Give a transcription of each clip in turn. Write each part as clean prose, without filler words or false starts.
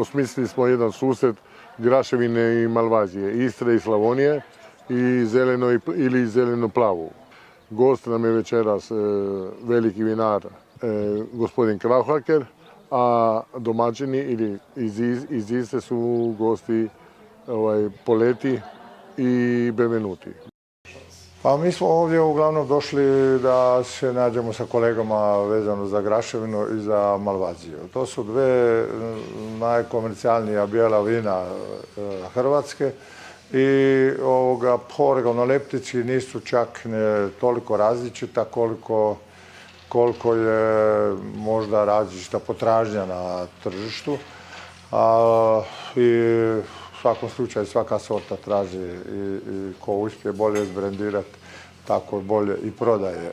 Osmislili smo jedan susret Graševine i Malvazije, Istre i Slavonije i zeleno ili zeleno-plavu. Gost nam je večeras veliki vinar gospodin Krauhaker, a domaćini ili iz Istre su gosti Poleti i Benvenuti. Pa mi smo ovdje uglavnom došli da se nađemo sa kolegama vezano za Graševinu i za Malvaziju. To su dve najkomercijalnija bijela vina Hrvatske i organoleptički nisu čak toliko različita koliko je možda različita potražnja na tržištu. I u svakom slučaju svaka sorta traži i ko uspije bolje izbrendirati, tako bolje i prodaje.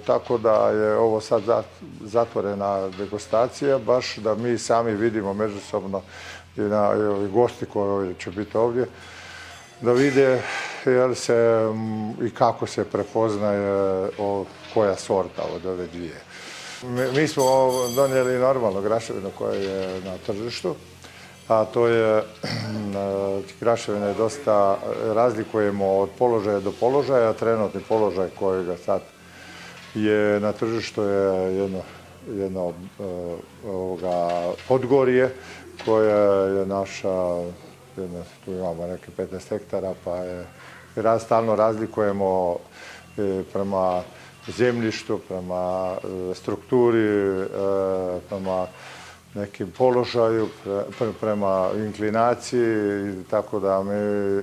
Tako da je ovo sad zatvorena degustacija, baš da mi sami vidimo međusobno i ovi gosti koji će biti ovdje, da vide jel se i kako se prepoznaje koja sorta od ove dvije. Mi smo donijeli normalno Graševinu koja je na tržištu, a to je, Graševina je dosta, razlikujemo od položaja do položaja. Trenutni položaj kojega sad je na tržištu je jedno Podgorje, koja je naša, tu imamo neke 15 hektara, pa je stalno razlikujemo prema zemljištu, prema strukturi, prema nekim položaju, prema inklinaciji, tako da mi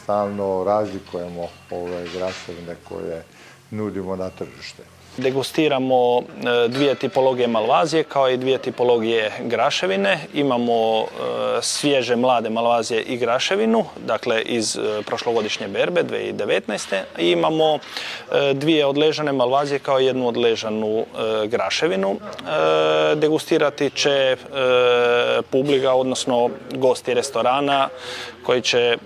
stalno razlikujemo ove graševine koje nudimo na tržište. Degustiramo dvije tipologije Malvazije kao i dvije tipologije Graševine. Imamo svježe mlade Malvazije i Graševinu, dakle iz prošlogodišnje berbe 2019. I imamo dvije odležane Malvazije kao i jednu odležanu Graševinu. Degustirati će publika, odnosno gosti restorana koji će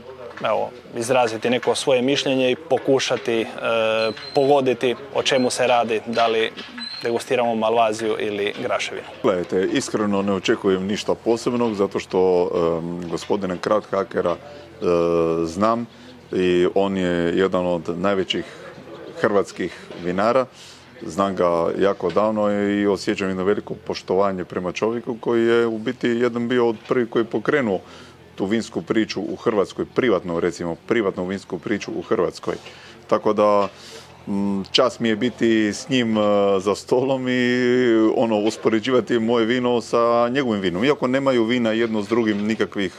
izraziti neko svoje mišljenje i pokušati pogoditi o čemu se radi, da li degustiramo Malvaziju ili Graševinu. Gledajte, iskreno ne očekujem ništa posebnog, zato što gospodina Krauthakera znam i on je jedan od najvećih hrvatskih vinara. Znam ga jako davno i osjećam jedno veliko poštovanje prema čovjeku koji je u biti jedan bio od prvih koji je pokrenuo tu vinsku priču u Hrvatskoj, privatnu vinsku priču u Hrvatskoj. Tako da čast mi je biti s njim za stolom i uspoređivati moje vino sa njegovim vinom. Iako nemaju vina jedno s drugim nikakvih,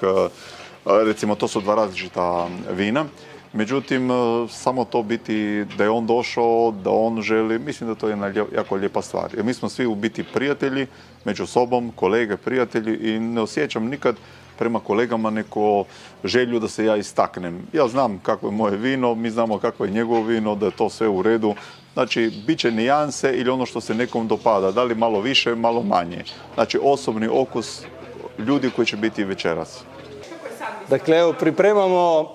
recimo to su dva različita vina. Međutim, samo to biti da je on došao, da on želi, mislim da to je jedna jako lijepa stvar. Jer mi smo svi u biti prijatelji, među sobom, kolege, prijatelji i ne osjećam nikad prema kolegama neko želju da se ja istaknem. Ja znam kako je moje vino, mi znamo kako je njegovo vino, da je to sve u redu. Znači, bit će nijanse ili ono što se nekom dopada, da li malo više, malo manje. Znači, osobni okus ljudi koji će biti večeras. Dakle, evo, pripremamo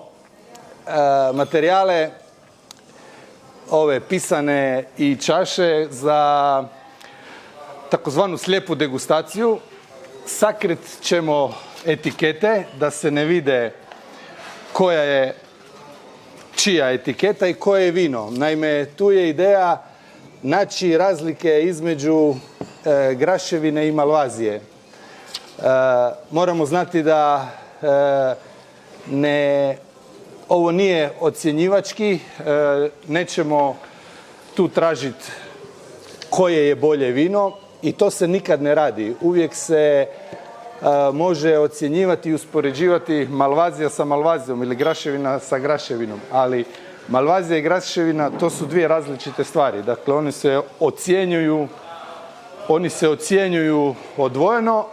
materijale, ove pisane i čaše za takozvanu slijepu degustaciju. Sakrit ćemo etikete da se ne vide koja je čija etiketa i koje je vino. Naime, tu je ideja naći razlike između Graševine i Malvazije. Moramo znati da ovo nije ocjenjivački, nećemo tu tražiti koje je bolje vino i to se nikad ne radi. Uvijek se može ocjenjivati i uspoređivati Malvazija sa Malvazijom ili Graševina sa Graševinom, ali Malvazija i Graševina to su dvije različite stvari. Dakle, oni se ocjenjuju odvojeno,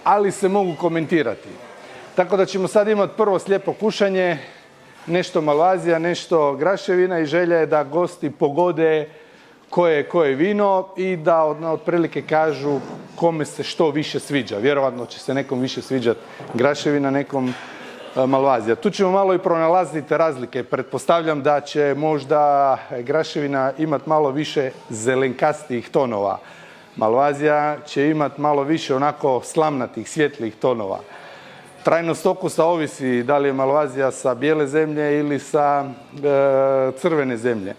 ali se mogu komentirati. Tako da ćemo sad imati prvo slijepo kušanje, nešto Malvazija, nešto Graševina i želja je da gosti pogode koje je vino i da otprilike kažu kome se što više sviđa. Vjerovatno će se nekom više sviđati Graševina, nekom Malvazija. Tu ćemo malo i pronalaziti razlike. Pretpostavljam da će možda Graševina imati malo više zelenkastijih tonova. Malvazija će imati malo više onako slamnatih, svjetlih tonova. Trajnost okusa ovisi da li je Malvazija sa bijele zemlje ili sa crvene zemlje.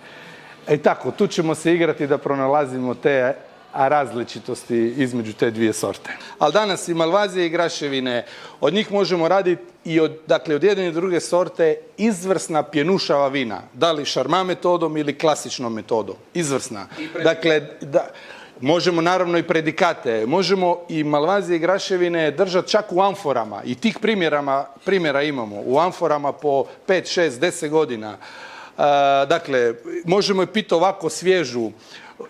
I tako, tu ćemo se igrati da pronalazimo te različitosti između te dvije sorte. Ali danas i Malvazije i graševine, od njih možemo raditi i od jedne i druge sorte izvrsna pjenušava vina. Da li šarma metodom ili klasičnom metodom. Izvrsna. Dakle, možemo naravno i predikate, možemo i Malvazije i graševine držati čak u amforama i tih primjera imamo. U amforama po 5, 6, 10 godina. Dakle, možemo je piti ovako svježu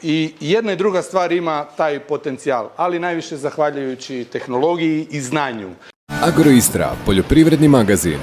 i jedna i druga stvar ima taj potencijal, ali najviše zahvaljujući tehnologiji i znanju. Agroistra, poljoprivredni magazin.